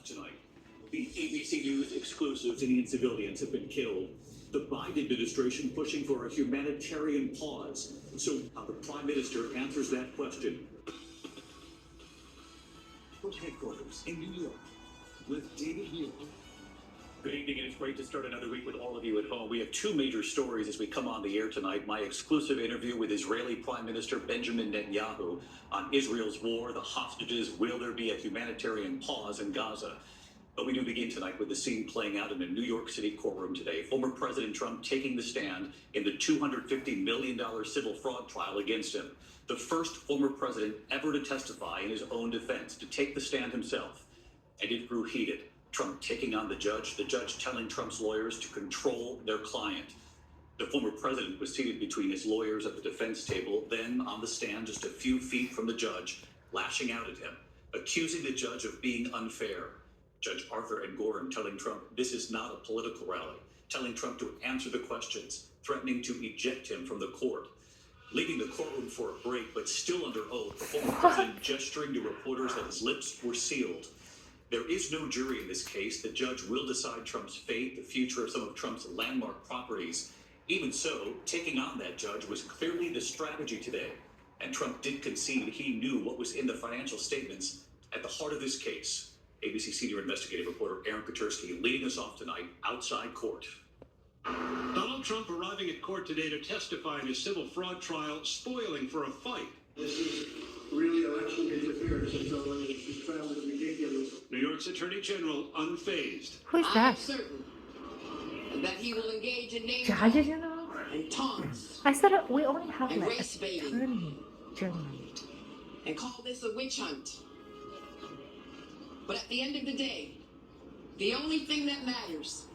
tonight. The ABC News exclusive: Indian civilians have been killed. The Biden administration pushing for a humanitarian pause. So how the Prime Minister answers that question. Headquarters in New York with David Hill. Good evening, and it's great to start another week with all of you at home. We have two major stories as we come on the air tonight. My exclusive interview with Israeli Prime Minister Benjamin Netanyahu on Israel's war, the hostages, will there be a humanitarian pause in Gaza? But we do begin tonight with the scene playing out in a New York City courtroom today. Former President Trump taking the stand in the $250 million civil fraud trial against him. The first former president ever to testify in his own defense, to take the stand himself. And it grew heated. Trump taking on the judge telling Trump's lawyers to control their client. The former president was seated between his lawyers at the defense table, then on the stand just a few feet from the judge, lashing out at him, accusing the judge of being unfair. Judge Arthur Engoron telling Trump this is not a political rally, telling Trump to answer the questions, threatening to eject him from the court. Leaving the courtroom for a break, but still under oath, the former president gesturing to reporters that his lips were sealed. There is no jury in this case. The judge will decide Trump's fate, the future of some of Trump's landmark properties. Even so, taking on that judge was clearly the strategy today. And Trump did concede he knew what was in the financial statements at the heart of this case. ABC senior investigative reporter Aaron Katersky leading us off tonight outside court. Donald Trump arriving at court today to testify in his civil fraud trial, spoiling for a fight. This is really election interference, and so this trial is ridiculous. New York's Attorney General unfazed. Who's I am that? certain that he will engage in name Judge General? and taunts I said we only have And like race baiting. attorney general. and call this a witch hunt. But at the end of the day, the only thing that matters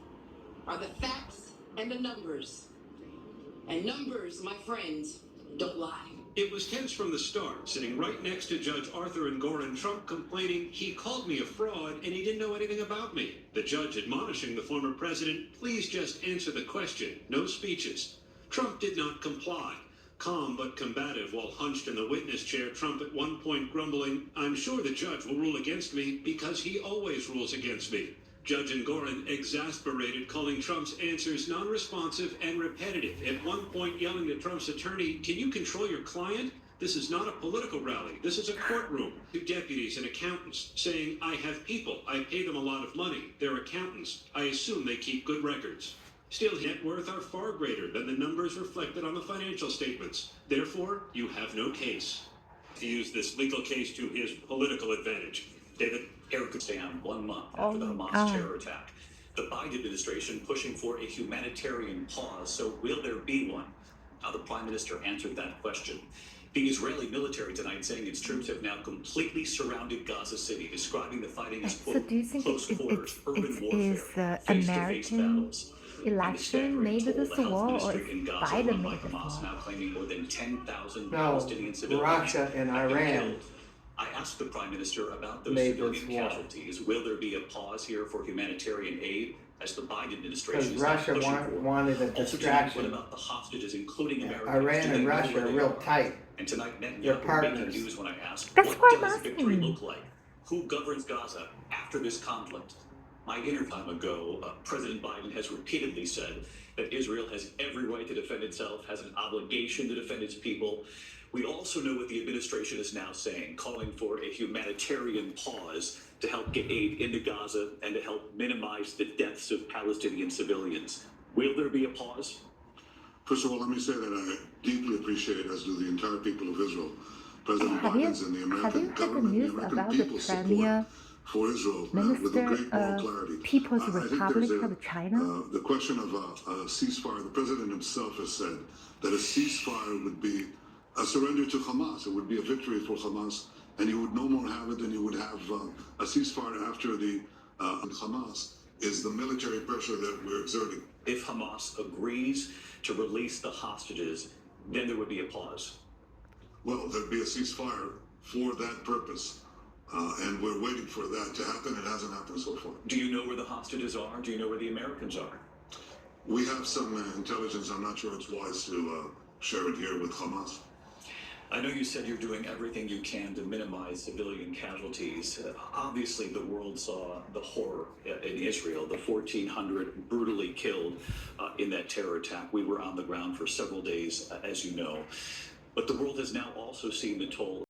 are the facts and the numbers. And numbers, my friends, don't lie. It was tense from the start, sitting right next to Judge Arthur Engoron, Trump complaining he called me a fraud and he didn't know anything about me. The judge admonishing the former president, please just answer the question, no speeches. Trump did not comply. Calm but combative while hunched in the witness chair, Trump at one point grumbling, I'm sure the judge will rule against me because he always rules against me. Judge Engoron exasperated, calling Trump's answers non-responsive and repetitive, at one point yelling to Trump's attorney, can you control your client? This is not a political rally. This is a courtroom. Two deputies and accountants saying, I have people. I pay them a lot of money. They're accountants. I assume they keep good records. Still, net worth are far greater than the numbers reflected on the financial statements. Therefore, you have no case. To use this legal case to his political advantage. David? Eric could stand 1 month after the Hamas terror attack. The Biden administration pushing for a humanitarian pause. So will there be one? How the Prime Minister answered that question. The Israeli military tonight saying its troops have now completely surrounded Gaza City, describing the fighting as, So quote, do you think close quarters, urban it warfare, is the face-to-face American battles. election made this The health war, or ministry is in Gaza Biden run by made this Hamas war? now claiming more than 10,000 No, Palestinian civilians Russia and have been Iran killed. I asked the Prime Minister about those made civilian this war. casualties. Will there be a pause here for humanitarian aid as the Biden administration Because is now Russia pushing for? wanted a Also tonight, what distraction. about the hostages, including Americans? Iran Do they and know Russia where are they real are? tight. And tonight, They're Netanyahu making partners. news when I asked, That's what why I'm does victory asking. look like? Who governs Gaza after this conflict? My interview time ago, President Biden has repeatedly said that Israel has every right to defend itself, has an obligation to defend its people. We also know what the administration is now saying, calling for a humanitarian pause to help get aid into Gaza and to help minimize the deaths of Palestinian civilians. Will there be a pause? First of all, let me say that I deeply appreciate, as do the entire people of Israel, President Have you Biden's and the have American you heard the government, the news American about the people's Premier support for Israel with a Minister great moral of clarity. People's I think Republic there's of China? the question of a ceasefire. The president himself has said that a ceasefire would be a surrender to Hamas. It would be a victory for Hamas, and you would no more have it than you would have a ceasefire after the Hamas is the military pressure that we're exerting. If Hamas agrees to release the hostages, then there would be a pause. Well, there'd be a ceasefire for that purpose, and we're waiting for that to happen. It hasn't happened so far. Do you know where the hostages are? Do you know where the Americans are? We have some intelligence. I'm not sure it's wise to share it here with Hamas. I know you said you're doing everything you can to minimize civilian casualties. Obviously, the world saw the horror in Israel, the 1,400 brutally killed in that terror attack. We were on the ground for several days, as you know. But the world has now also seen the toll